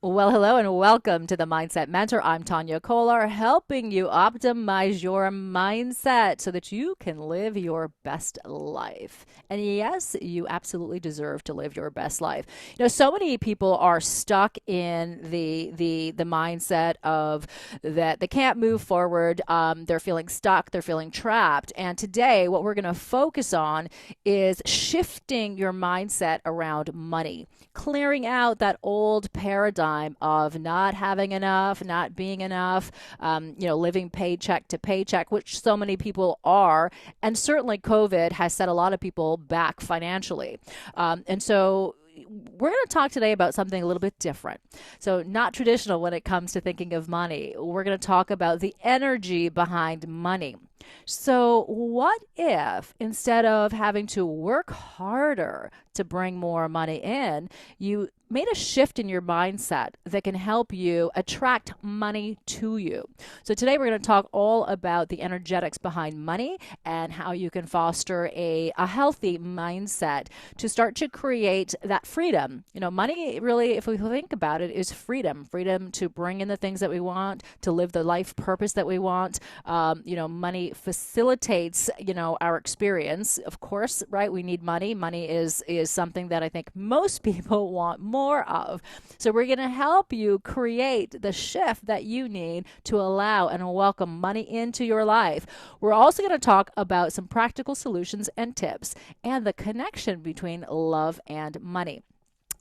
Well, hello and welcome to the Mindset Mentor. I'm Tania Kolar, helping you optimize your mindset so that you can live your best life. And yes, you absolutely deserve to live your best life. So many people are stuck in the mindset of that they can't move forward. They're feeling stuck. They're feeling trapped. And today, what we're going to focus on is shifting your mindset around money, clearing out that old paradigm of not having enough, not being enough, living paycheck to paycheck, which so many people are. And certainly COVID has set a lot of people back financially. And so we're going to talk today about something a little bit different. So, not traditional when it comes to thinking of money. We're going to talk about the energy behind money. So, what if instead of having to work harder to bring more money in, you made a shift in your mindset that can help you attract money to you? So, today we're going to talk all about the energetics behind money and how you can foster a healthy mindset to start to create that freedom. Money really, if we think about it, is freedom to bring in the things that we want, to live the life purpose that we want. Money facilitates our experience, of course, right? We need money. Money is something that I think most people want more of. So we're going to help you create the shift that you need to allow and welcome money into your life. We're also going to talk about some practical solutions and tips and the connection between love and money.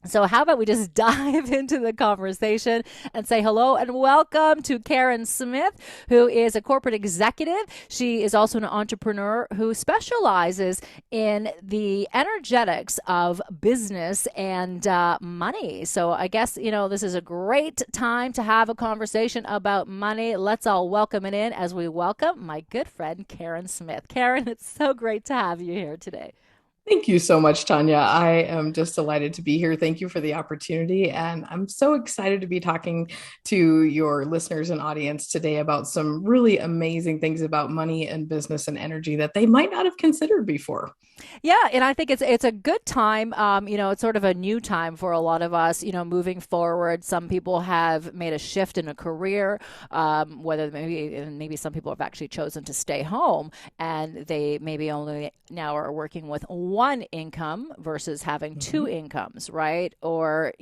So how about we just dive into the conversation and say hello and welcome to Karen Smith, who is a corporate executive. She is also an entrepreneur who specializes in the energetics of business and money. So I guess, this is a great time to have a conversation about money. Let's all welcome it in as we welcome my good friend, Karen Smith. Karen, it's so great to have you here today. Thank you so much, Tanya. I am just delighted to be here. Thank you for the opportunity. And I'm so excited to be talking to your listeners and audience today about some really amazing things about money and business and energy that they might not have considered before. Yeah, and I think it's a good time. It's sort of a new time for a lot of us. Moving forward, some people have made a shift in a career, whether maybe some people have actually chosen to stay home, and they maybe only now are working with one income versus having two Mhm. incomes, right? Or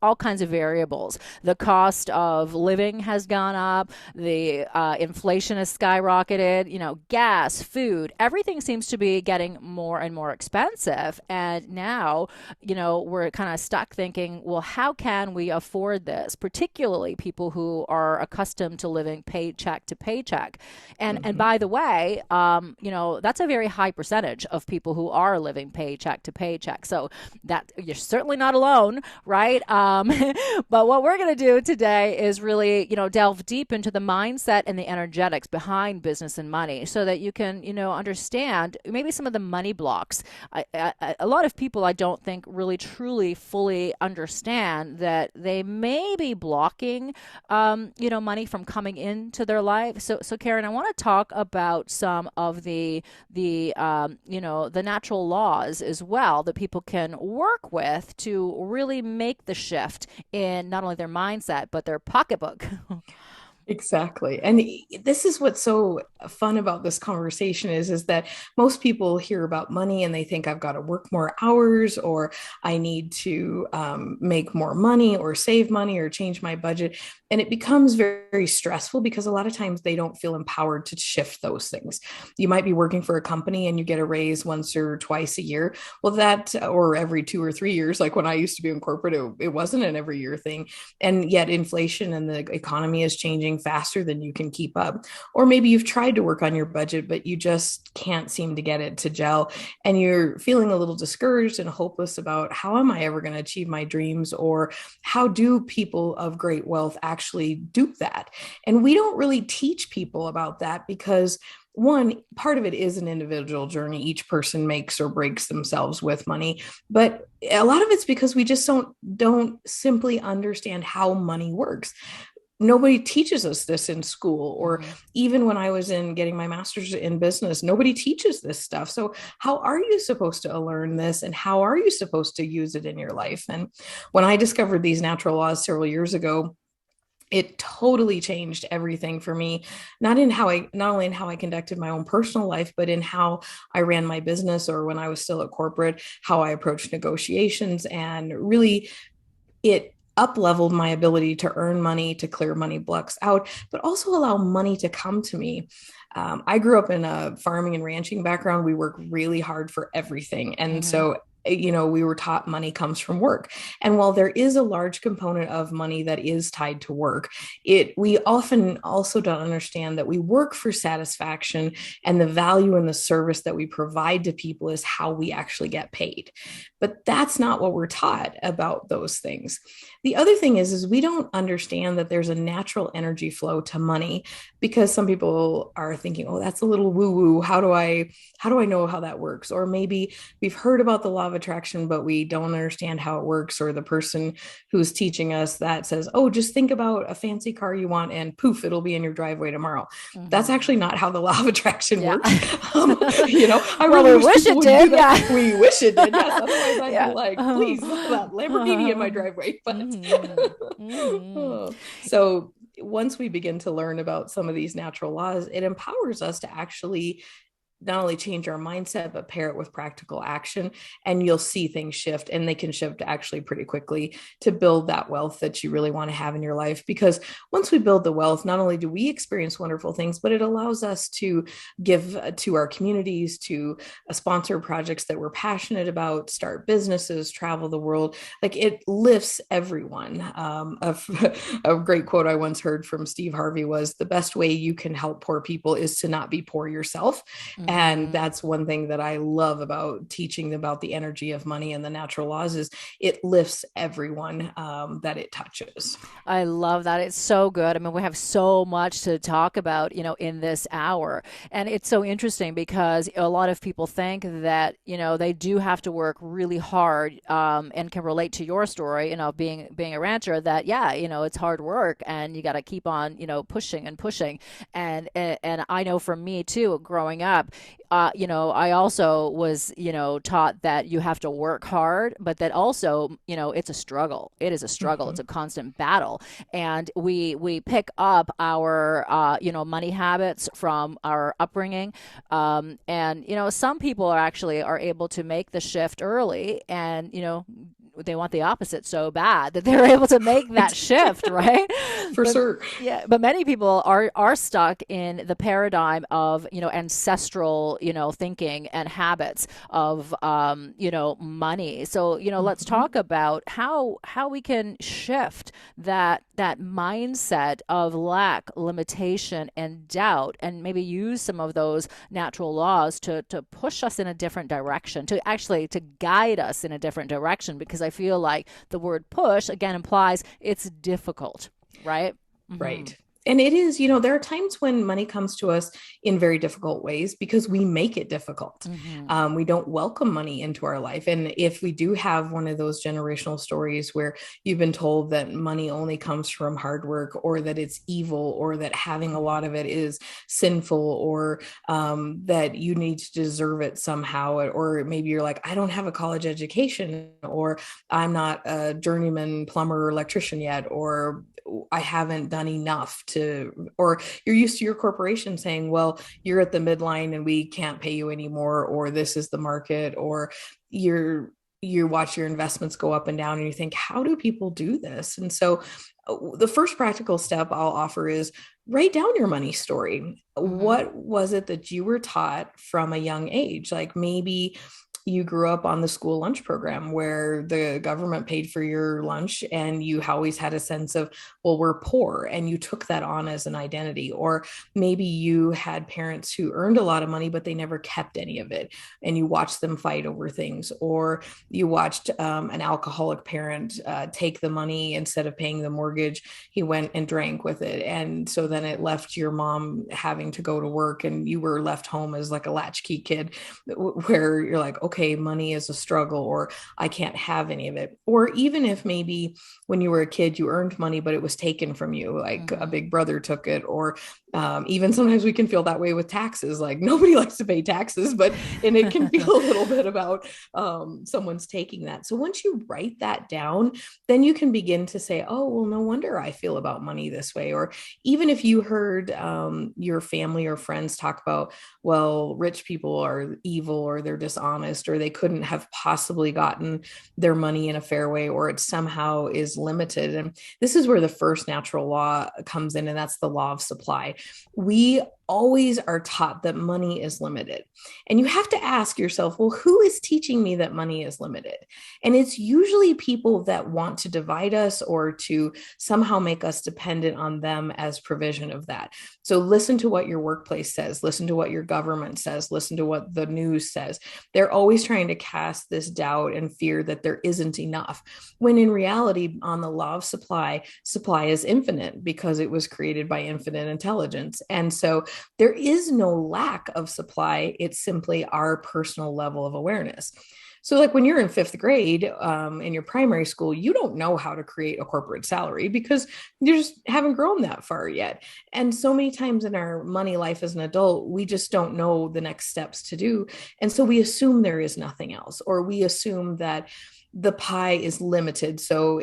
all kinds of variables. The cost of living has gone up. The inflation has skyrocketed. Gas, food, everything seems to be getting more and more expensive. And now, we're kind of stuck thinking, well, how can we afford this? Particularly people who are accustomed to living paycheck to paycheck. And Mhm. by the way, that's a very high percentage of people who are living paycheck to paycheck. So that you're certainly not alone, right? But what we're going to do today is really, delve deep into the mindset and the energetics behind business and money so that you can, understand maybe some of the money blocks. A lot of people, I don't think, really truly fully understand that they may be blocking, money from coming into their life. So Karen, I want to talk about some of the natural laws as well that people can work with to really make the shift in not only their mindset but their pocketbook. Exactly. And this is what's so fun about this conversation is that most people hear about money and they think I've got to work more hours or I need to make more money or save money or change my budget. And it becomes very, very stressful because a lot of times they don't feel empowered to shift those things. You might be working for a company and you get a raise once or twice a year. Well, or every 2 or 3 years, like when I used to be in corporate, it wasn't an every year thing. And yet inflation and the economy is changing faster than you can keep up. Or maybe you've tried to work on your budget, but you just can't seem to get it to gel. And you're feeling a little discouraged and hopeless about how am I ever going to achieve my dreams? Or how do people of great wealth actually do that? And we don't really teach people about that because one part of it is an individual journey. Each person makes or breaks themselves with money, but a lot of it's because we just don't simply understand how money works. nobody teaches us this in school, or Mm-hmm. even when I was in getting my master's in business, nobody teaches this stuff. So how are you supposed to learn this, and how are you supposed to use it in your life? And when I discovered these natural laws several years ago, it totally changed everything for me, not only in how I conducted my own personal life, but in how I ran my business, or when I was still at corporate, how I approached negotiations. And really, it up leveled my ability to earn money, to clear money blocks out, but also allow money to come to me. I grew up in a farming and ranching background. We work really hard for everything. And Mm-hmm. so, we were taught money comes from work. And while there is a large component of money that is tied to work, we often also don't understand that we work for satisfaction, and the value and the service that we provide to people is how we actually get paid. But that's not what we're taught about those things. The other thing is we don't understand that there's a natural energy flow to money, because some people are thinking, oh, that's a little woo woo. How do I know how that works? Or maybe we've heard about the law of attraction, but we don't understand how it works. Or the person who's teaching us that says, oh, just think about a fancy car you want and poof, it'll be in your driveway tomorrow. That's Mm-hmm. actually not how the law of attraction Yeah. works. I Well, really we wish wish people it would do did. that. Yeah. We wish it did. Yes. Otherwise I'd be Yeah. like, please, that Lamborghini in my driveway. But Mm-hmm. Mm-hmm. so once we begin to learn about some of these natural laws, it empowers us to actually not only change our mindset, but pair it with practical action. And you'll see things shift, and they can shift actually pretty quickly to build that wealth that you really want to have in your life. Because once we build the wealth, not only do we experience wonderful things, but it allows us to give to our communities, to sponsor projects that we're passionate about, start businesses, travel the world. Like, it lifts everyone. A great quote I once heard from Steve Harvey was, the best way you can help poor people is to not be poor yourself. And Mm-hmm. that's one thing that I love about teaching about the energy of money and the natural laws, is it lifts everyone that it touches. I love that. It's so good. I mean, we have so much to talk about, in this hour. And it's so interesting because a lot of people think that, they do have to work really hard, and can relate to your story, being a rancher, that, yeah, it's hard work and you got to keep on, pushing and pushing. And I know for me too, growing up, I also was, taught that you have to work hard, but that also, it's a struggle. It is a struggle. It's Mhm. a constant battle, and we pick up our, money habits from our upbringing, and some people are able to make the shift early, and they want the opposite so bad that they're able to make that shift, right? For but sure. yeah, but many people are stuck in the paradigm of ancestral thinking and habits of money. So let's Mhm. talk about how we can shift that mindset of lack, limitation, and doubt, and maybe use some of those natural laws to push us in a different direction, to guide us in a different direction, because I feel like the word push again implies it's difficult, right? Mm-hmm. Right. And it is, there are times when money comes to us in very difficult ways because we make it difficult. Mm-hmm. We don't welcome money into our life. And if we do have one of those generational stories where you've been told that money only comes from hard work, or that it's evil, or that having a lot of it is sinful, or that you need to deserve it somehow, or maybe you're like, I don't have a college education, or I'm not a journeyman plumber or electrician yet, or I haven't done enough to, or you're used to your corporation saying, well, you're at the midline and we can't pay you anymore, or this is the market, or you watch your investments go up and down and you think, how do people do this? And so the first practical step I'll offer is write down your money story. Mm-hmm. What was it that you were taught from a young age? Like, maybe you grew up on the school lunch program where the government paid for your lunch, and you always had a sense of, well, we're poor, and you took that on as an identity. Or maybe you had parents who earned a lot of money, but they never kept any of it, and you watched them fight over things. Or you watched an alcoholic parent take the money, instead of paying the mortgage, he went and drank with it. And so then it left your mom having to go to work, and you were left home as like a latchkey kid, where you're like, okay, money is a struggle, or I can't have any of it. Or even if maybe when you were a kid, you earned money, but it was taken from you, like a Mm-hmm. big brother took it, or even sometimes we can feel that way with taxes. Like nobody likes to pay taxes, but and it can feel a little bit about someone's taking that. So once you write that down, then you can begin to say, oh, well, no wonder I feel about money this way. Or even if you heard your family or friends talk about, well, rich people are evil or they're dishonest or they couldn't have possibly gotten their money in a fair way or it somehow is limited. And this is where the first natural law comes in, and that's the law of supply. We always are taught that money is limited. And you have to ask yourself, well, who is teaching me that money is limited? And it's usually people that want to divide us or to somehow make us dependent on them as provision of that. So listen to what your workplace says, listen to what your government says, listen to what the news says. They're always trying to cast this doubt and fear that there isn't enough. When in reality, on the law of supply, supply is infinite because it was created by infinite intelligence. And so there is no lack of supply. It's simply our personal level of awareness. So, like when you're in fifth grade in your primary school, you don't know how to create a corporate salary because you just haven't grown that far yet. And so many times in our money life as an adult, we just don't know the next steps to do. And so we assume there is nothing else, or we assume that the pie is limited. So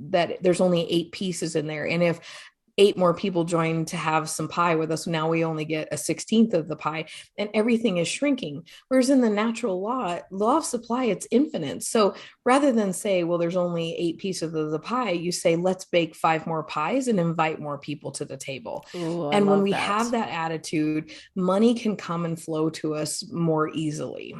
that there's only 8 pieces in there. And if 8 more people join to have some pie with us, now we only get a 16th of the pie, and everything is shrinking. Whereas in the natural law of supply, it's infinite. So rather than say, well, there's only 8 pieces of the pie, you say, let's bake 5 more pies and invite more people to the table. Ooh, I And when love we have that. that attitude, money can come and flow to us more easily.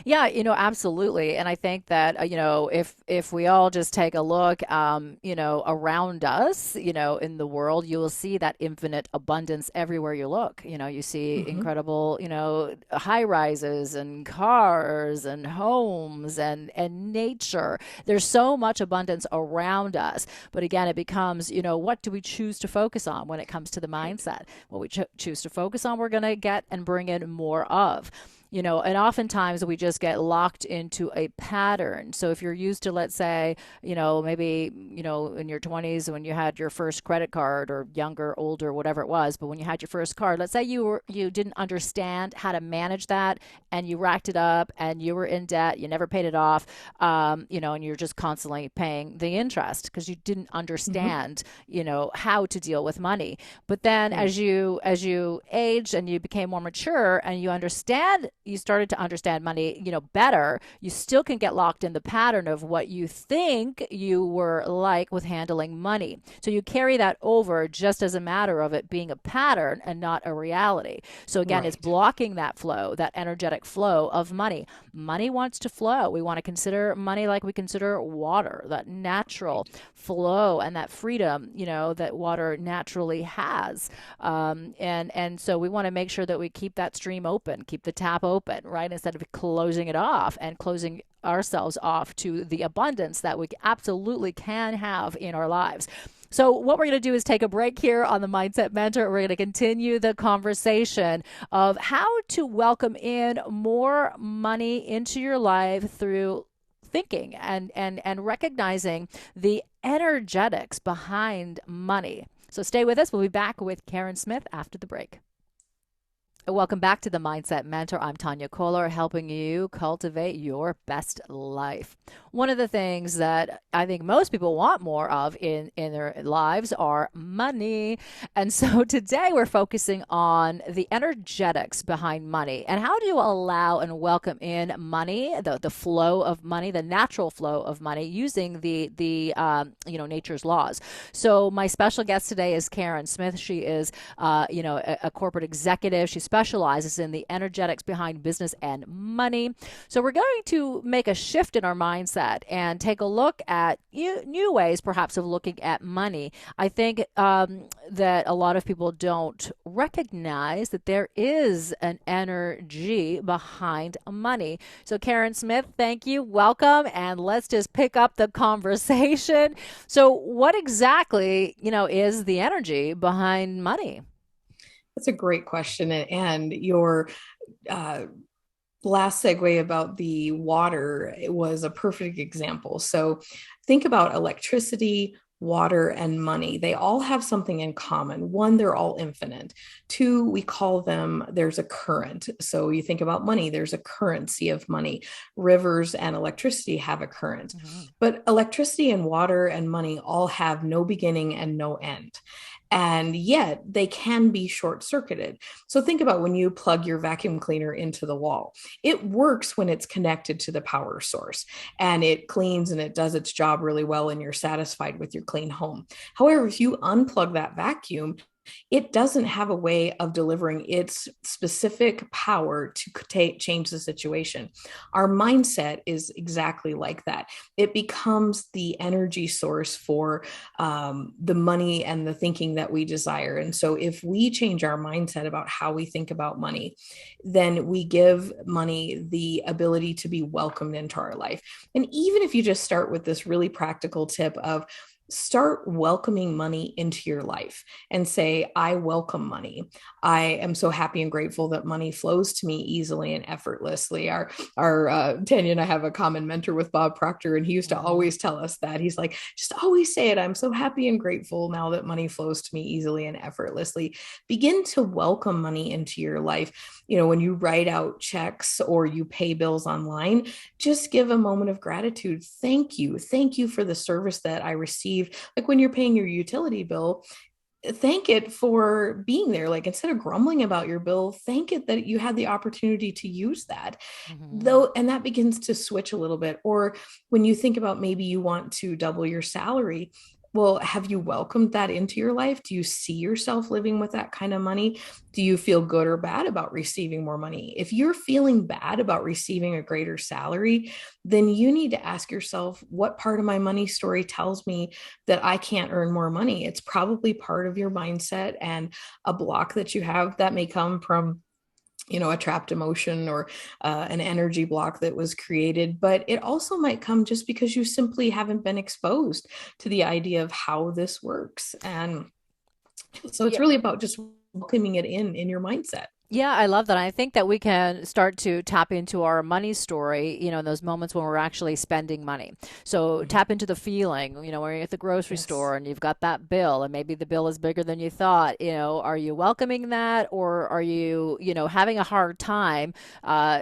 Yeah, absolutely. And I think that, if we all just take a look, around us, in the world, you will see that infinite abundance everywhere you look. You see Mm-hmm. incredible, high rises and cars and homes and nature. There's so much abundance around us. But again, it becomes, what do we choose to focus on when it comes to the Right. mindset? What we choose to focus on, we're going to get and bring in more of. And oftentimes we just get locked into a pattern. So if you're used to, let's say, maybe, in your 20s when you had your first credit card, or younger, older, whatever it was, but when you had your first card, let's say you didn't understand how to manage that, and you racked it up and you were in debt, you never paid it off, and you're just constantly paying the interest because you didn't Mm-hmm. understand, how to deal with money. But then Right. as you aged and you became more mature and you started to understand money, better, you still can get locked in the pattern of what you think you were like with handling money. So you carry that over just as a matter of it being a pattern and not a reality. So again, it's Right. blocking that flow, that energetic flow of money. Money wants to flow. We want to consider money like we consider water, that natural Right. flow and that freedom, that water naturally has. And so we want to make sure that we keep that stream open, keep the tap open, right? Instead of closing it off and closing ourselves off to the abundance that we absolutely can have in our lives. So, what we're going to do is take a break here on the Mindset Mentor. We're going to continue the conversation of how to welcome in more money into your life through thinking and recognizing the energetics behind money. So stay with us. We'll be back with Karen Smith after the break. Welcome back to the Mindset Mentor. I'm Tania Kolar, helping you cultivate your best life. One of the things that I think most people want more of in their lives are money. And so today we're focusing on the energetics behind money and how to allow and welcome in money, the flow of money, the natural flow of money using the nature's laws. So my special guest today is Karen Smith. She is a corporate executive. She's specializes in the energetics behind business and money. So we're going to make a shift in our mindset and take a look at new ways, perhaps, of looking at money. I think that a lot of people don't recognize that there is an energy behind money. So Karen Smith, thank you. Welcome. And let's just pick up the conversation. So what exactly, is the energy behind money? That's a great question. And your uh, last segue about the water was a perfect example. So think about electricity, water, and money. They all have something in common. One, they're all infinite. Two, we call them, there's a current. So you think about money, there's a currency of money. Rivers and electricity have a current. Hmm. But electricity and water and money all have no beginning and no end. And yet they can be short circuited. So think about when you plug your vacuum cleaner into the wall. It works when it's connected to the power source and it cleans and it does its job really well and you're satisfied with your clean home. However, if you unplug that vacuum, it doesn't have a way of delivering its specific power to change the situation. Our mindset is exactly like that. It becomes the energy source for the money and the thinking that we desire. And so, if we change our mindset about how we think about money, then we give money the ability to be welcomed into our life. And even if you just start with this really practical tip of start welcoming money into your life and say, I welcome money. I am so happy and grateful that money flows to me easily and effortlessly. Our Tanya and I have a common mentor with Bob Proctor, and he used to Hmm. always tell us that. He's like, just always say it. I'm so happy and grateful now that money flows to me easily and effortlessly. Begin to welcome money into your life. You know, when you write out checks or you pay bills online, just give a moment of gratitude. Thank you. Thank you for the service that I received. Like when you're paying your utility bill, thank it for being there. Like instead of grumbling about your bill, thank it that you had the opportunity to use that. Hmm. Though, and that begins to switch a little bit. Or when you think about maybe you want to double your salary, well, have you welcomed that into your life? Do you see yourself living with that kind of money? Do you feel good or bad about receiving more money? If you're feeling bad about receiving a greater salary, then you need to ask yourself, what part of my money story tells me that I can't earn more money? It's probably part of your mindset and a block that you have that may come from, you know, a trapped emotion or an energy block that was created, but it also might come just because you simply haven't been exposed to the idea of how this works. And so it's Yeah. really about just welcoming it in your mindset. Yeah, I love that. I think that we can start to tap into our money story, in those moments when we're actually spending money. So Mm-hmm. tap into the feeling, when you're at the grocery Yes. store and you've got that bill and maybe the bill is bigger than you thought, are you welcoming that, or are you, having a hard time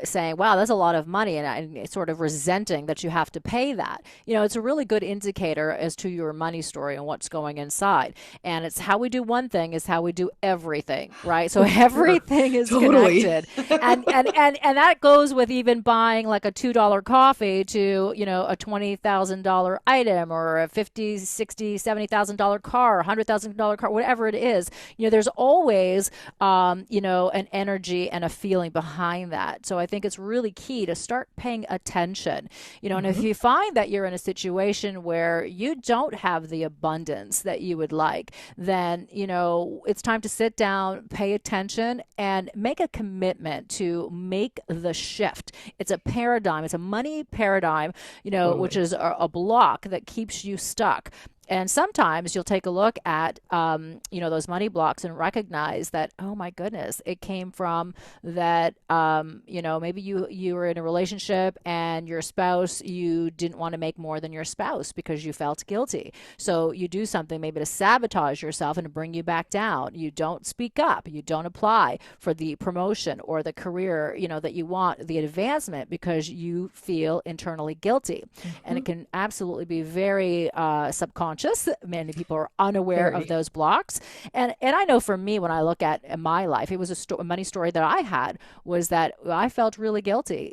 saying, wow, that's a lot of money, and sort of resenting that you have to pay that? It's a really good indicator as to your money story and what's going inside. And it's how we do one thing is how we do everything, right? So For sure. everything is Totally. connected. And that goes with even buying like a $2 coffee to, a $20,000 item, or a 50, 60, $70,000 car, $100,000 car, whatever it is. There's always an energy and a feeling behind that. So I think it's really key to start paying attention. And if Mm-hmm. you find that you're in a situation where you don't have the abundance that you would like, then, it's time to sit down, pay attention, and make a commitment to make the shift. It's a paradigm, it's a money paradigm, which Totally. is a block that keeps you stuck. And sometimes you'll take a look at, those money blocks and recognize that, oh my goodness, it came from that, maybe you were in a relationship and your spouse, you didn't want to make more than your spouse because you felt guilty. So you do something maybe to sabotage yourself and to bring you back down. You don't speak up. You don't apply for the promotion or the career, that you want, the advancement, because you feel internally guilty. And Mm-hmm. it can absolutely be very subconscious. Many people are unaware of Very. those blocks. And I know for me, when I look at my life, it was a money story that I had, was that I felt really guilty,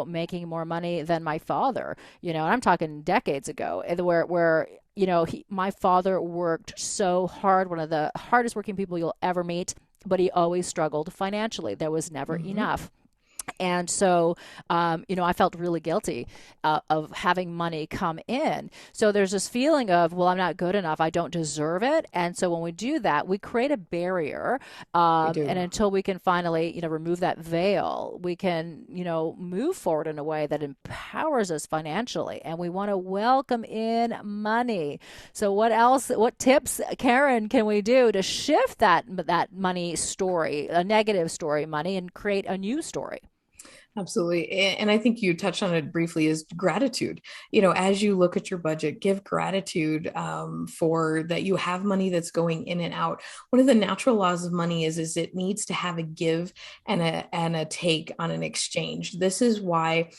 making more money than my father, and I'm talking decades ago, where my father worked so hard, one of the hardest working people you'll ever meet, but he always struggled financially. There was never Mm-hmm. enough. And so, I felt really guilty of having money come in. So there's this feeling of, well, I'm not good enough. I don't deserve it. And so when we do that, we create a barrier. We And do. until we can finally, remove that veil, we can, move forward in a way that empowers us financially. And we want to welcome in money. So what else, what tips, Karen, can we do to shift that money story, a negative story money, and create a new story? Absolutely. And I think you touched on it briefly is gratitude. As you look at your budget, give gratitude for that you have money that's going in and out. One of the natural laws of money is it needs to have a give and a take on an exchange. This is why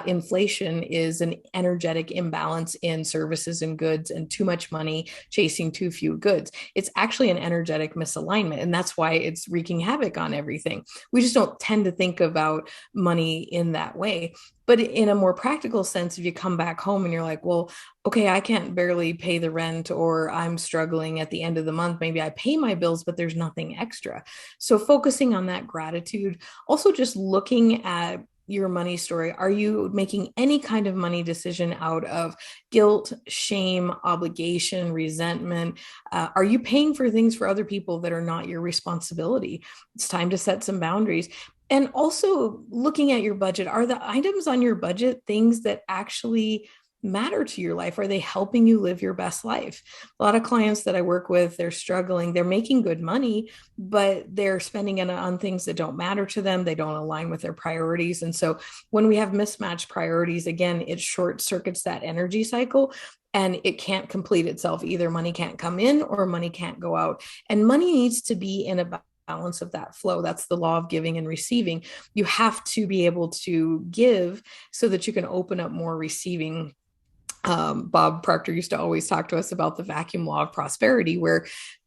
inflation is an energetic imbalance in services and goods and too much money chasing too few goods. It's actually an energetic misalignment. And that's why it's wreaking havoc on everything. We just don't tend to think about money in that way. But in a more practical sense, if you come back home and you're like, well, okay, I can't barely pay the rent, or I'm struggling at the end of the month, maybe I pay my bills, but there's nothing extra. So focusing on that gratitude, also just looking at your money story. Are you making any kind of money decision out of guilt, shame, obligation, resentment? Are you paying for things for other people that are not your responsibility? It's time to set some boundaries. And also looking at your budget, are the items on your budget things that actually matter to your life? Are they helping you live your best life? A lot of clients that I work with, they're struggling, they're making good money, but they're spending it on things that don't matter to them. They don't align with their priorities. And so when we have mismatched priorities, again, it short circuits that energy cycle and it can't complete itself. Either money can't come in or money can't go out. And money needs to be in a balance of that flow. That's the law of giving and receiving. You have to be able to give so that you can open up more receiving. Bob Proctor used to always talk to us about the vacuum law of prosperity, where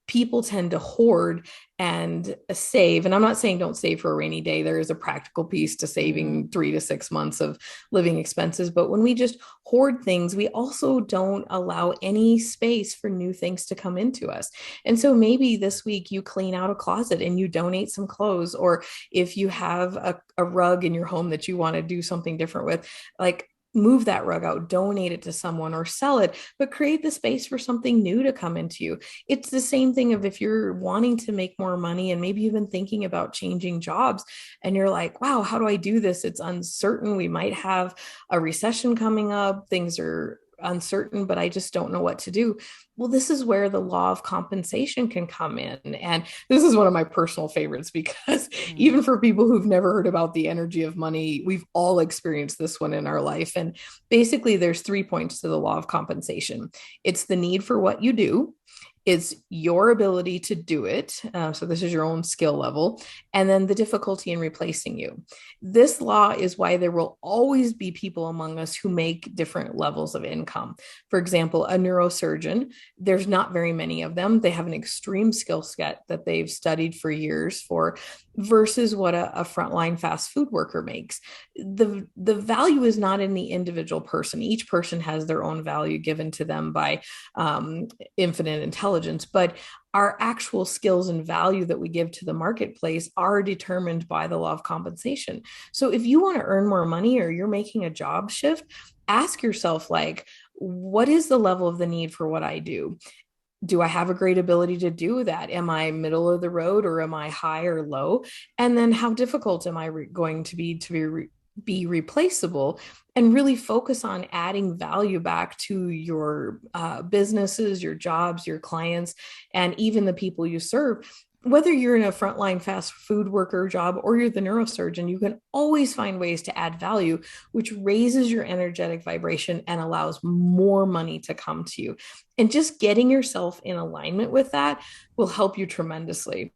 people tend to hoard and save. And I'm not saying don't save for a rainy day. There is a practical piece to saving 3 to 6 months of living expenses. But when we just hoard things, we also don't allow any space for new things to come into us. And so maybe this week you clean out a closet and you donate some clothes, or if you have a rug in your home that you want to do something different with, like move that rug out, donate it to someone or sell it, but create the space for something new to come into you. It's the same thing of if you're wanting to make more money and maybe you've been thinking about changing jobs and you're like, wow, how do I do this? It's uncertain. We might have a recession coming up. Things are uncertain, but I just don't know what to do. Well, this is where the law of compensation can come in. And this is one of my personal favorites because Mm-hmm. even for people who've never heard about the energy of money, we've all experienced this one in our life. And basically, there's 3 points to the law of compensation. It's the need for what you do, it's your ability to do it. So this is your own skill level, and then the difficulty in replacing you. This law is why there will always be people among us who make different levels of income. For example, a neurosurgeon, there's not very many of them. They have an extreme skill set that they've studied for years for, versus what a frontline fast food worker makes. The value is not in the individual person. Each person has their own value given to them by infinite intelligence, but our actual skills and value that we give to the marketplace are determined by the law of compensation. So if you want to earn more money or you're making a job shift, ask yourself, like, what is the level of the need for what I do? Do I have a great ability to do that? Am I middle of the road or am I high or low? And then how difficult am I going to be replaceable, and really focus on adding value back to your businesses, your jobs, your clients, and even the people you serve. Whether you're in a frontline fast food worker job or you're the neurosurgeon, you can always find ways to add value, which raises your energetic vibration and allows more money to come to you. And just getting yourself in alignment with that will help you tremendously.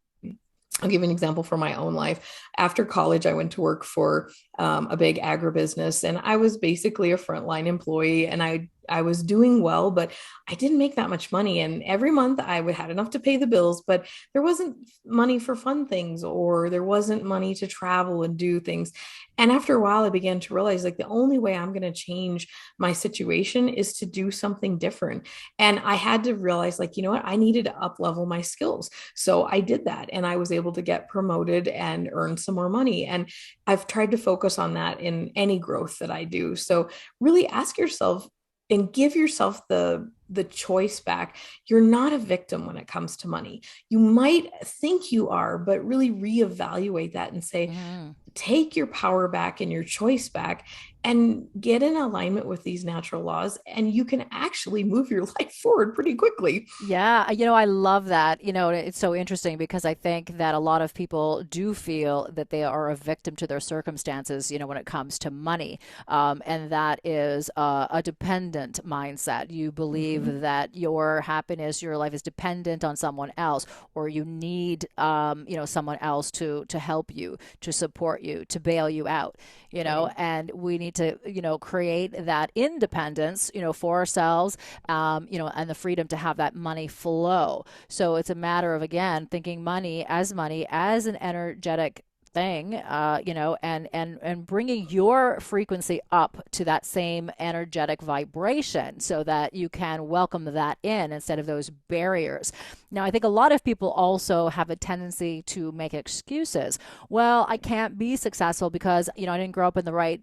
I'll give you an example from my own life. After college, I went to work for a big agribusiness, and I was basically a frontline employee, and I was doing well, but I didn't make that much money. And every month I would had enough to pay the bills, but there wasn't money for fun things, or there wasn't money to travel and do things. And after a while, I began to realize, like, the only way I'm going to change my situation is to do something different. And I had to realize, like, you know what? I needed to up level my skills. So I did that, and I was able to get promoted and earn some more money. And I've tried to focus on that in any growth that I do. So really ask yourself and give yourself the choice back. You're not a victim when it comes to money. You might think you are, but really reevaluate that and say, Mm-hmm. take your power back and your choice back and get in alignment with these natural laws, and you can actually move your life forward pretty quickly. Yeah, I love that. It's so interesting because I think that a lot of people do feel that they are a victim to their circumstances, when it comes to money. And that is a dependent mindset. You Mm-hmm. believe that your happiness, your life is dependent on someone else, or you need, someone else to help you, to support you, to bail you out, Right. and we need to, create that independence, for ourselves, and the freedom to have that money flow. So it's a matter of, again, thinking money as an energetic thing, and bringing your frequency up to that same energetic vibration so that you can welcome that in instead of those barriers. Now, I think a lot of people also have a tendency to make excuses. Well, I can't be successful because, I didn't grow up in the right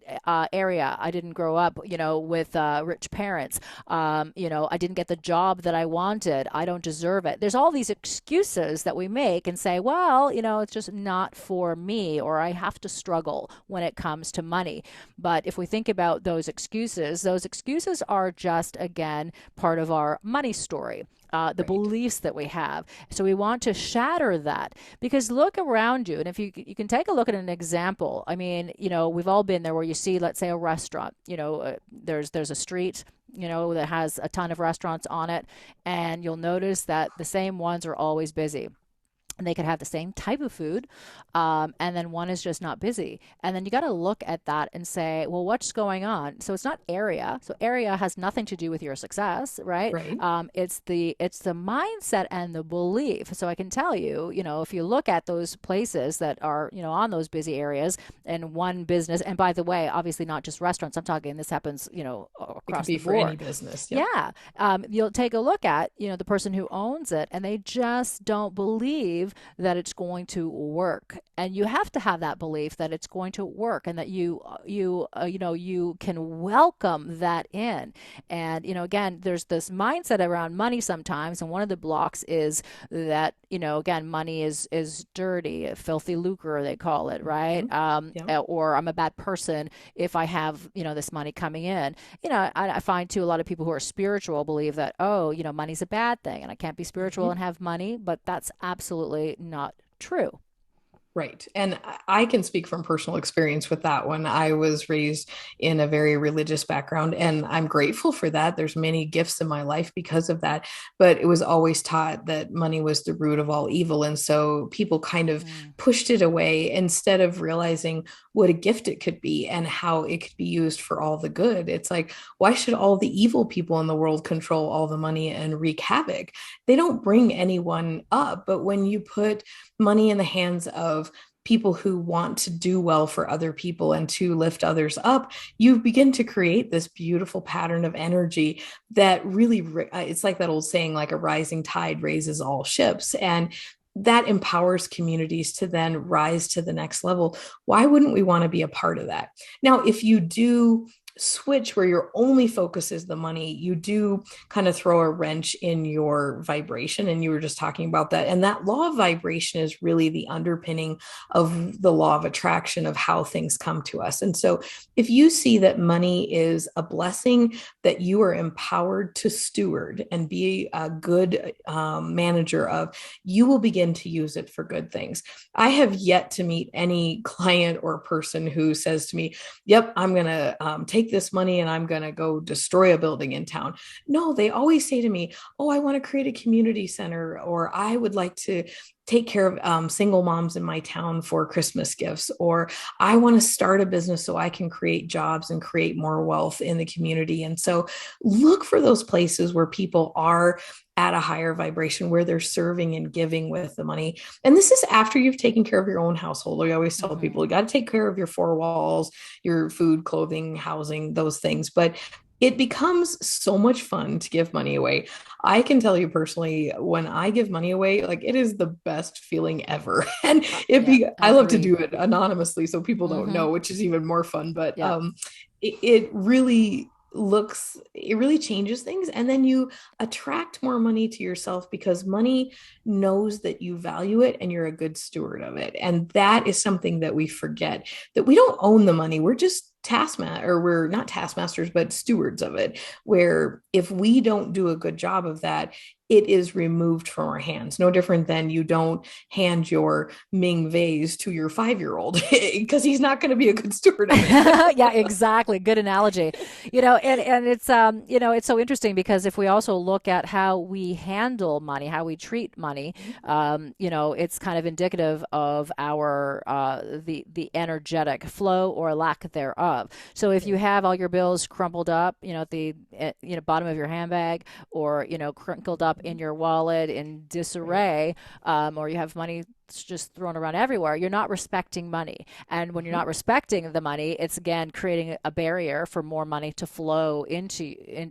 area. I didn't grow up, with rich parents. I didn't get the job that I wanted. I don't deserve it. There's all these excuses that we make and say, well, it's just not for me, or I have to struggle when it comes to money. But if we think about those excuses are just, again, part of our money story. The Right. beliefs that we have. So we want to shatter that, because look around you, and if you can take a look at an example. I mean, we've all been there where you see, let's say, a restaurant. There's a street, that has a ton of restaurants on it, and you'll notice that the same ones are always busy. And they could have the same type of food, and then one is just not busy. And then you got to look at that and say, well, what's going on? So it's not area. So area has nothing to do with your success, right? Right. It's the mindset and the belief. So I can tell you, if you look at those places that are, on those busy areas, and one business, and by the way, obviously not just restaurants. I'm talking, this happens, It could across be the for any board. business. Yep. Yeah. You'll take a look at, the person who owns it, and they just don't believe that it's going to work. And you have to have that belief that it's going to work, and that you can welcome that in. And, again, there's this mindset around money sometimes. And one of the blocks is that, again, money is dirty, filthy lucre, they call it, Mm-hmm. right? Yep. Or I'm a bad person if I have, this money coming in. I find too, a lot of people who are spiritual believe that, oh, money's a bad thing and I can't be spiritual Mm-hmm. and have money, but that's absolutely not true. Right. And I can speak from personal experience with that one. I was raised in a very religious background, and I'm grateful for that. There's many gifts in my life because of that. But it was always taught that money was the root of all evil. And so people kind of Mm. pushed it away instead of realizing what a gift it could be and how it could be used for all the good. It's like, why should all the evil people in the world control all the money and wreak havoc? They don't bring anyone up. But when you put money in the hands of people who want to do well for other people and to lift others up, you begin to create this beautiful pattern of energy that really, it's like that old saying, like a rising tide raises all ships. And that empowers communities to then rise to the next level. Why wouldn't we want to be a part of that? Now, if you do switch where your only focus is the money, you do kind of throw a wrench in your vibration. And you were just talking about that. And that law of vibration is really the underpinning of the law of attraction of how things come to us. And so if you see that money is a blessing that you are empowered to steward and be a good manager of, you will begin to use it for good things. I have yet to meet any client or person who says to me, yep, I'm going to take this money and I'm going to go destroy a building in town. No, they always say to me, oh, I want to create a community center, or I would like to take care of single moms in my town for Christmas gifts, or I want to start a business so I can create jobs and create more wealth in the community. And so look for those places where people are at a higher vibration, where they're serving and giving with the money. And this is after you've taken care of your own household. We always tell people, Mm-hmm. you got to take care of your four walls, your food, clothing, housing, those things. But it becomes so much fun to give money away. I can tell you personally, when I give money away, like it is the best feeling ever. And Yeah, I love to agreed. do it anonymously so people don't Mm-hmm. know, which is even more fun. But Yeah. it really it really changes things. And then you attract more money to yourself because money knows that you value it and you're a good steward of it. And that is something that we forget, that we don't own the money. We're just or we're not taskmasters, but stewards of it, where if we don't do a good job of that, it is removed from our hands. No different than you don't hand your Ming vase to your 5-year-old because he's not going to be a good steward of it. Yeah, exactly. Good analogy. And it's it's so interesting because if we also look at how we handle money, how we treat money, it's kind of indicative of our the energetic flow or lack thereof. So if you have all your bills crumpled up, at the bottom of your handbag, or crinkled up in your wallet in disarray, or you have money just thrown around everywhere, you're not respecting money. And when you're not respecting the money, it's again creating a barrier for more money to flow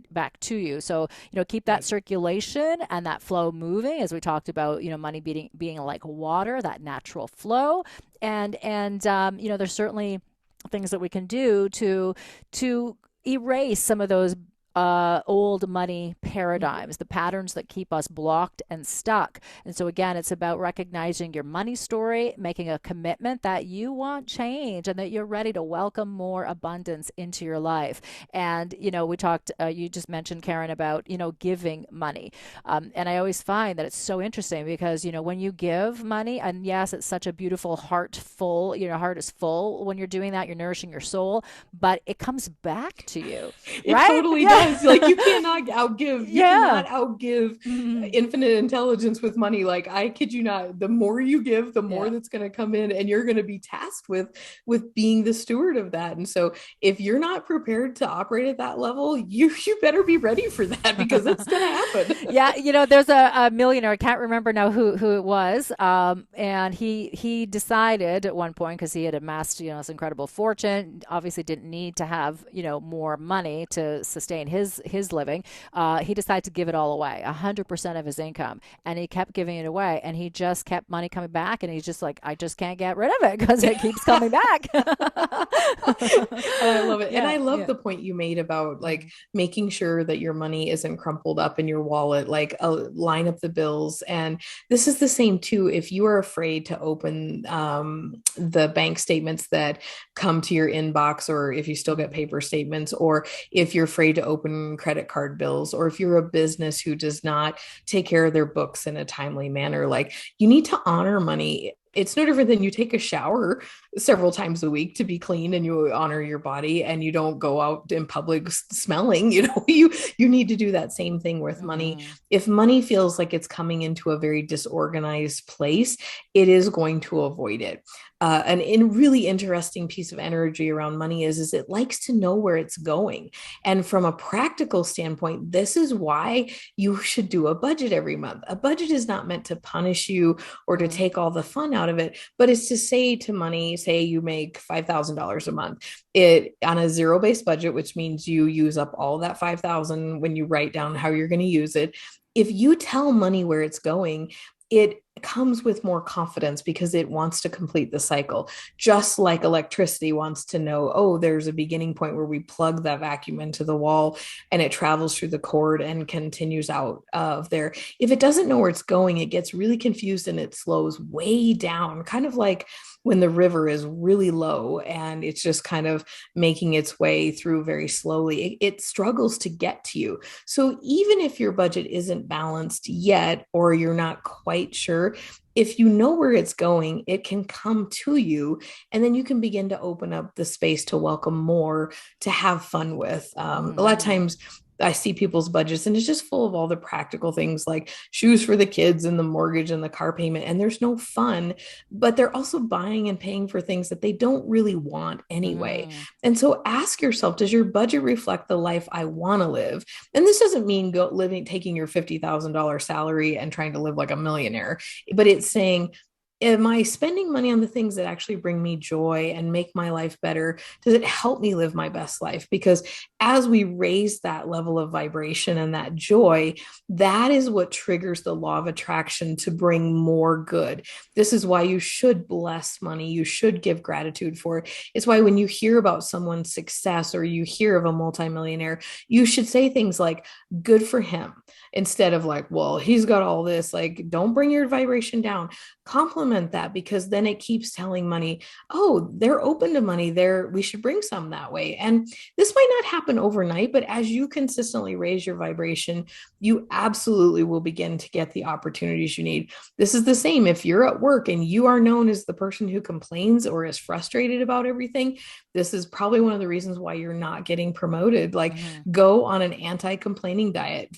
back to you. So, keep that circulation and that flow moving, as we talked about, money being like water, that natural flow. And there's certainly things that we can do to erase some of those old money paradigms, the patterns that keep us blocked and stuck. And so, again, it's about recognizing your money story, making a commitment that you want change and that you're ready to welcome more abundance into your life. And, we talked, you just mentioned, Karen, about, giving money. And I always find that it's so interesting because, when you give money, and yes, it's such a beautiful heart full, your heart is full when you're doing that, you're nourishing your soul, but it comes back to you, It right? totally Yeah. does. Like you cannot outgive. You Yeah. cannot outgive Mhm. infinite intelligence with money. Like I kid you not. The more you give, the more Yeah. that's going to come in, and you're going to be tasked with being the steward of that. And so, if you're not prepared to operate at that level, you better be ready for that because it's going to happen. Yeah, there's a millionaire. I can't remember now who it was. And he decided at one point, because he had amassed this incredible fortune, obviously didn't need to have more money to sustain his living. He decided to give it all away, 100% of his income, and he kept giving it away, and he just kept money coming back, and he's just like, I just can't get rid of it because it keeps coming back. And I love it. And Yeah, I love yeah. the point you made about like Mhm. making sure that your money isn't crumpled up in your wallet, like line up the bills. And this is the same too. If you are afraid to open the bank statements that come to your inbox, or if you still get paper statements, or if you're afraid to open credit card bills, or if you're a business who does not take care of their books in a timely manner, like you need to honor money. It's no different than you take a shower several times a week to be clean and you honor your body and you don't go out in public smelling. You need to do that same thing with money. Mhm. If money feels like it's coming into a very disorganized place, it is going to avoid it. An really interesting piece of energy around money is it likes to know where it's going. And from a practical standpoint, this is why you should do a budget every month. A budget is not meant to punish you or to Mhm. take all the fun out of it, but it's to say to money, say you make $5,000 a month, it on a zero-based budget, which means you use up all that 5,000 when you write down how you're going to use it. If you tell money where it's going, it comes with more confidence because it wants to complete the cycle. Just like electricity wants to know, oh, there's a beginning point where we plug that vacuum into the wall and it travels through the cord and continues out of there. If it doesn't know where it's going, it gets really confused and it slows way down, kind of like when the river is really low and it's just kind of making its way through very slowly. It struggles to get to you. So even if your budget isn't balanced yet, or you're not quite sure, if you know where it's going, it can come to you, and then you can begin to open up the space to welcome more to have fun with. A lot of Mhm. times, I see people's budgets and it's just full of all the practical things like shoes for the kids and the mortgage and the car payment. And there's no fun, but they're also buying and paying for things that they don't really want anyway. Mhm. And so ask yourself, does your budget reflect the life I want to live? And this doesn't mean taking your $50,000 salary and trying to live like a millionaire, but it's saying, am I spending money on the things that actually bring me joy and make my life better? Does it help me live my best life? Because as we raise that level of vibration and that joy, that is what triggers the law of attraction to bring more good. This is why you should bless money. You should give gratitude for it. It's why when you hear about someone's success or you hear of a multimillionaire, you should say things like, good for him. instead of like, well, he's got all this. Like, don't bring your vibration down. Compliment that, because then it keeps telling money, oh, they're open to money. We should bring some that way. And this might not happen overnight, but as you consistently raise your vibration, you absolutely will begin to get the opportunities you need. This is the same if you're at work and you are known as the person who complains or is frustrated about everything. This is probably one of the reasons why you're not getting promoted. Like, Mm-hmm. go on an anti-complaining diet,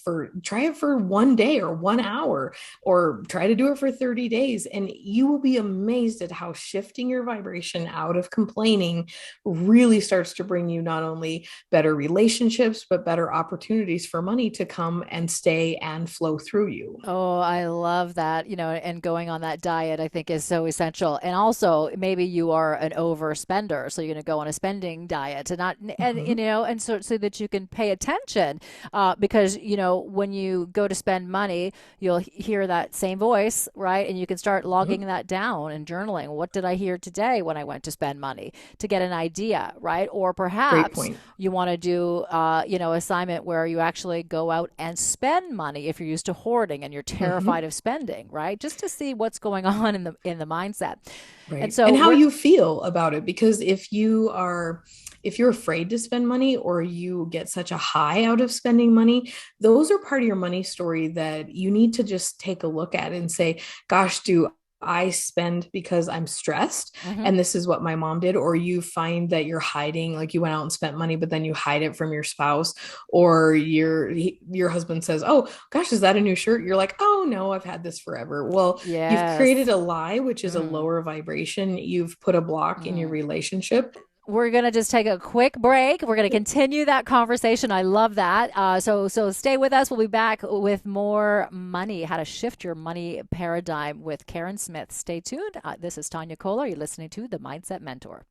try it for 1 day or 1 hour, or try to do it for 30 days. And you will be amazed at how shifting your vibration out of complaining really starts to bring you not only better relationships, but better opportunities for money to come and stay and flow through you. Oh, I love that. And going on that diet, I think is so essential. And also, maybe you are an overspender, so you're going to go on a spending diet and not, Mm-hmm. and so that you can pay attention, because when you go to spend money, you'll hear that same voice, right? And you can start logging Yep. that down and journaling. What did I hear today when I went to spend money, to get an idea, right? Or Great perhaps point. you want to do, assignment where you actually go out and spend money if you're used to hoarding and you're terrified Mm-hmm. of spending, right? Just to see what's going on in the mindset. And Right. so And how we're you feel about it. Because if you're afraid to spend money, or you get such a high out of spending money, those are part of your money story that you need to just take a look at and say, gosh, do I spend because I'm stressed? mhm. And this is what my mom did. Or you find that you're hiding, like you went out and spent money, but then you hide it from your spouse, or your husband says, oh gosh, is that a new shirt? You're like, oh no, I've had this forever. Well, you've created Yes. a lie, which is a Mm. lower vibration. You've put a block in your Mm. relationship. We're gonna just take a quick break. We're gonna continue that conversation. I love that. So stay with us. We'll be back with more money, how to shift your money paradigm with Karen Smith. Stay tuned. This is Tania Kolar. You're listening to the Mindset Mentor.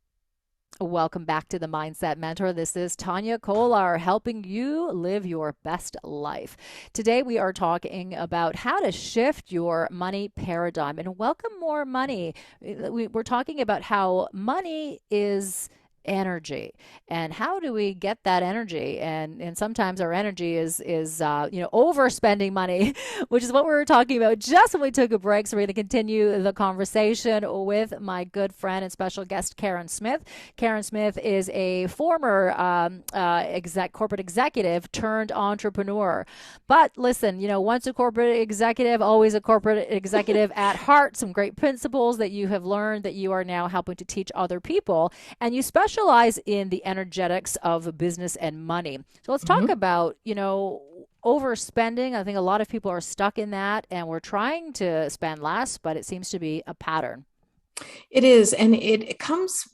Welcome back to the Mindset Mentor. This is Tania Kolar, helping you live your best life. Today, we are talking about how to shift your money paradigm and welcome more money. We're talking about how money is energy, and how do we get that energy, and sometimes our energy is overspending money, which is what we were talking about just when we took a break. So we're going to continue the conversation with my good friend and special guest, Karen Smith. Karen Smith is a former corporate executive turned entrepreneur. But listen, once a corporate executive, always a corporate executive at heart. Some great principles that you have learned that you are now helping to teach other people, and you specialize in the energetics of business and money. So let's talk Mhm. about, overspending. I think a lot of people are stuck in that, and we're trying to spend less, but it seems to be a pattern. It is. And it comes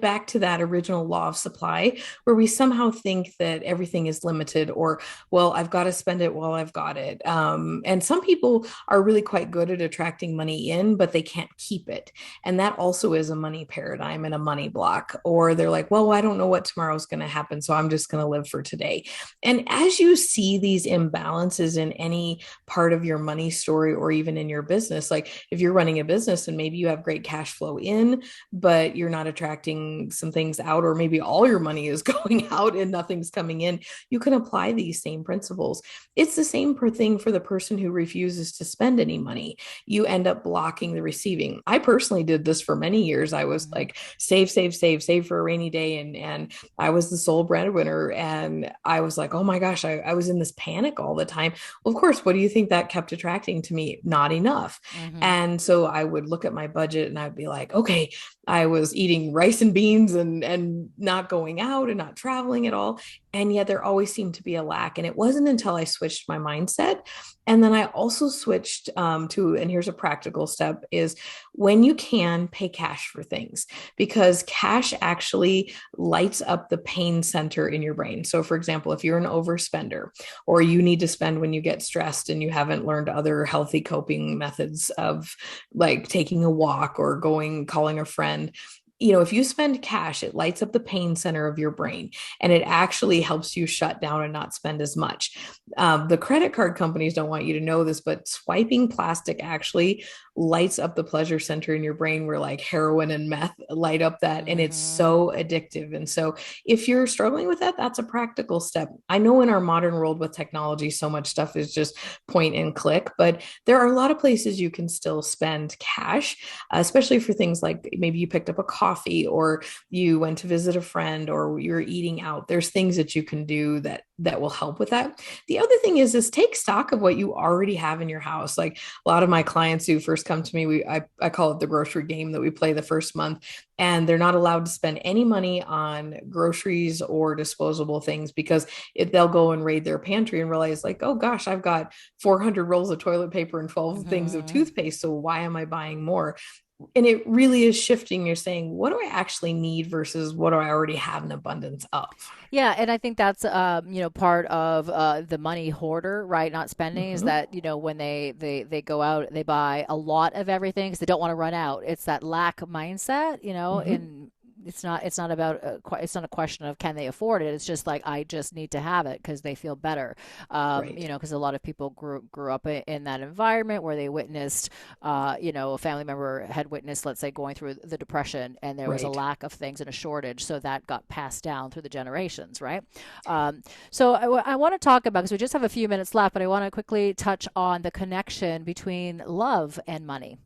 back to that original law of supply, where we somehow think that everything is limited, or, well, I've got to spend it while I've got it. And some people are really quite good at attracting money in, but they can't keep it. And that also is a money paradigm and a money block. Or they're like, well, I don't know what tomorrow's going to happen, so I'm just going to live for today. And as you see these imbalances in any part of your money story, or even in your business, like if you're running a business and maybe you have great cash flow in, but you're not attracting some things out, or maybe all your money is going out and nothing's coming in, you can apply these same principles. It's the same thing for the person who refuses to spend any money. You end up blocking the receiving. I personally did this for many years. I was Mm-hmm. like, save, save, save, save for a rainy day. And I was the sole breadwinner. And I was like, oh my gosh, I was in this panic all the time. Well, of course, what do you think that kept attracting to me? Not enough. Mm-hmm. And so I would look at my budget and I'd be like, okay, I was eating rice and beans and not going out and not traveling at all. And yet there always seemed to be a lack. And it wasn't until I switched my mindset. And then I also switched and here's a practical step, is when you can, pay cash for things, because cash actually lights up the pain center in your brain. So for example, if you're an overspender, or you need to spend when you get stressed and you haven't learned other healthy coping methods of like taking a walk or calling a friend, if you spend cash, it lights up the pain center of your brain and it actually helps you shut down and not spend as much. The credit card companies don't want you to know this, but swiping plastic actually lights up the pleasure center in your brain where like heroin and meth light up that. And it's Mm-hmm. so addictive. And so if you're struggling with that, that's a practical step. I know in our modern world with technology, so much stuff is just point and click, but there are a lot of places you can still spend cash, especially for things like maybe you picked up a coffee or you went to visit a friend or you're eating out. There's things that you can do that will help with that. The other thing is take stock of what you already have in your house. Like a lot of my clients who first come to me, I call it the grocery game that we play the first month, and they're not allowed to spend any money on groceries or disposable things because they'll go and raid their pantry and realize like, oh gosh, I've got 400 rolls of toilet paper and 12 things of Mm-hmm. toothpaste, so why am I buying more? And it really is shifting. You're saying, what do I actually need versus what do I already have an abundance of? Yeah, and I think that's part of the money hoarder, right? Not spending is Mm-hmm. that when they go out, they buy a lot of everything because they don't want to run out. It's that lack mindset, Mm-hmm. and it's not about it's not a question of can they afford it. It's just like I just need to have it because they feel better. Right. Because a lot of people grew up in that environment where they witnessed, a family member had witnessed, let's say, going through the depression, and there was a Right. lack of things and a shortage, so that got passed down through the generations, right? So I want to talk about, because we just have a few minutes left, but I want to quickly touch on the connection between love and money.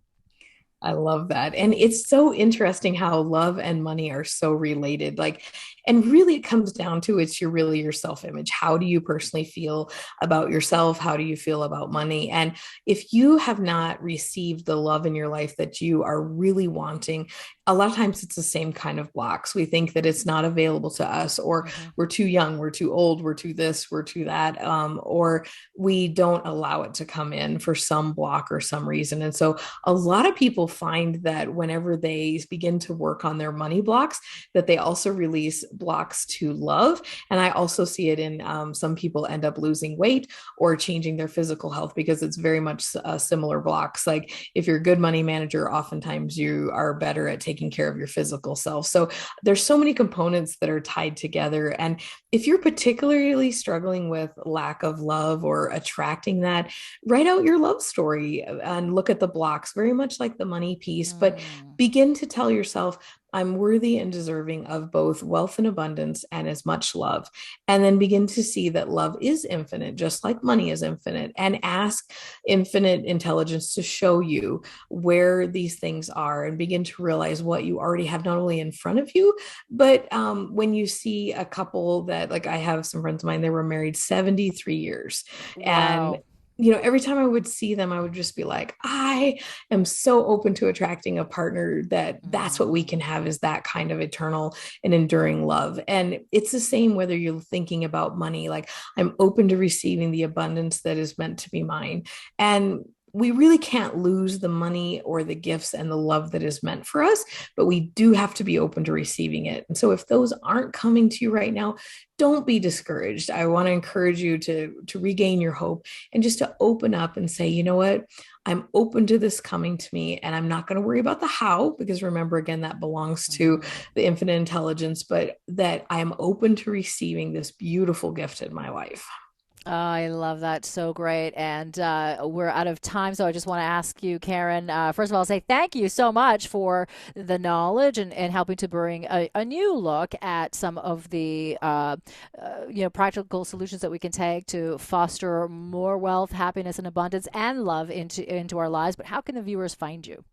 I love that. And it's so interesting how love and money are so related. Like, and really it comes down to it's your self-image. How do you personally feel about yourself? How do you feel about money? And if you have not received the love in your life that you are really wanting, a lot of times it's the same kind of blocks. We think that it's not available to us, or Mm-hmm. we're too young, we're too old, we're too this, we're too that, or we don't allow it to come in for some block or some reason. And so a lot of people find that whenever they begin to work on their money blocks, that they also release blocks to love. And I also see it in some people end up losing weight or changing their physical health because it's very much similar blocks. Like if you're a good money manager, oftentimes you are better at taking care of your physical self. So there's so many components that are tied together. And if you're particularly struggling with lack of love or attracting that, write out your love story and look at the blocks, very much like the money piece, but Mm. begin to tell yourself, I'm worthy and deserving of both wealth and abundance and as much love. And then begin to see that love is infinite, just like money is infinite, and ask infinite intelligence to show you where these things are and begin to realize what you already have not only in front of you, but when you see a couple that, like I have some friends of mine, they were married 73 years. And Wow. every time I would see them, I would just be like, I am so open to attracting a partner that's what we Mm. can have is that kind of eternal and enduring love. And it's the same whether you're thinking about money, like I'm open to receiving the abundance that is meant to be mine. And we really can't lose the money or the gifts and the love that is meant for us, but we do have to be open to receiving it. And so if those aren't coming to you right now, don't be discouraged. I want to encourage you to regain your hope and just to open up and say, you know what? I'm open to this coming to me and I'm not going to worry about the how, because remember, again, that belongs to Mm-hmm. the infinite intelligence, but that I am open to receiving this beautiful gift in my life. Oh, I love that. So great. And we're out of time. So I just want to ask you, Karen, first of all, say thank you so much for the knowledge and helping to bring a new look at some of the practical solutions that we can take to foster more wealth, happiness, and abundance and love into our lives. But how can the viewers find you?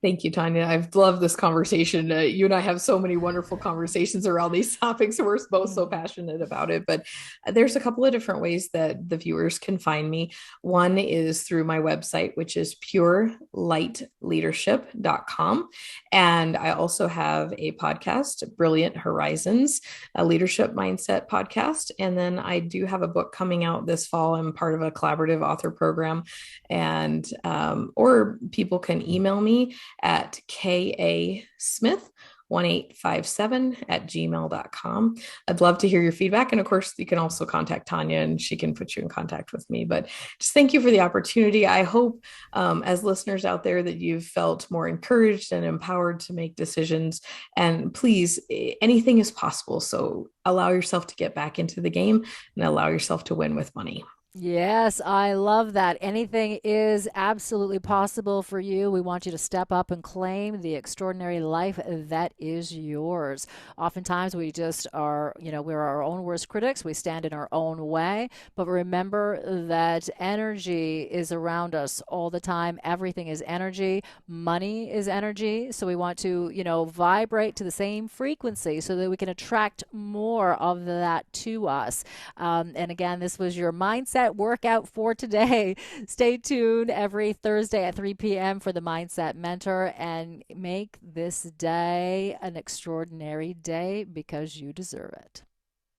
Thank you, Tanya. I've loved this conversation. You and I have so many wonderful conversations around these topics. We're both so Mm. passionate about it. But there's a couple of different ways that the viewers can find me. One is through my website, which is purelightleadership.com. And I also have a podcast, Brilliant Horizons, a leadership mindset podcast. And then I do have a book coming out this fall. I'm part of a collaborative author program. Or people can email me at kasmith 1857@gmail.com. I'd love to hear your feedback. And of course, you can also contact Tanya and she can put you in contact with me. But just thank you for the opportunity. I hope, as listeners out there, that you've felt more encouraged and empowered to make decisions. And please, anything is possible. So allow yourself to get back into the game and allow yourself to win with money. Yes, I love that. Anything is absolutely possible for you. We want you to step up and claim the extraordinary life that is yours. Oftentimes, we just are, we're our own worst critics. We stand in our own way. But remember that energy is around us all the time. Everything is energy. Money is energy. So we want to, vibrate to the same frequency so that we can attract more of that to us. And again, this was your mindset workout for today. Stay tuned every Thursday at 3 p.m. for the Mindset Mentor and make this day an extraordinary day because you deserve it.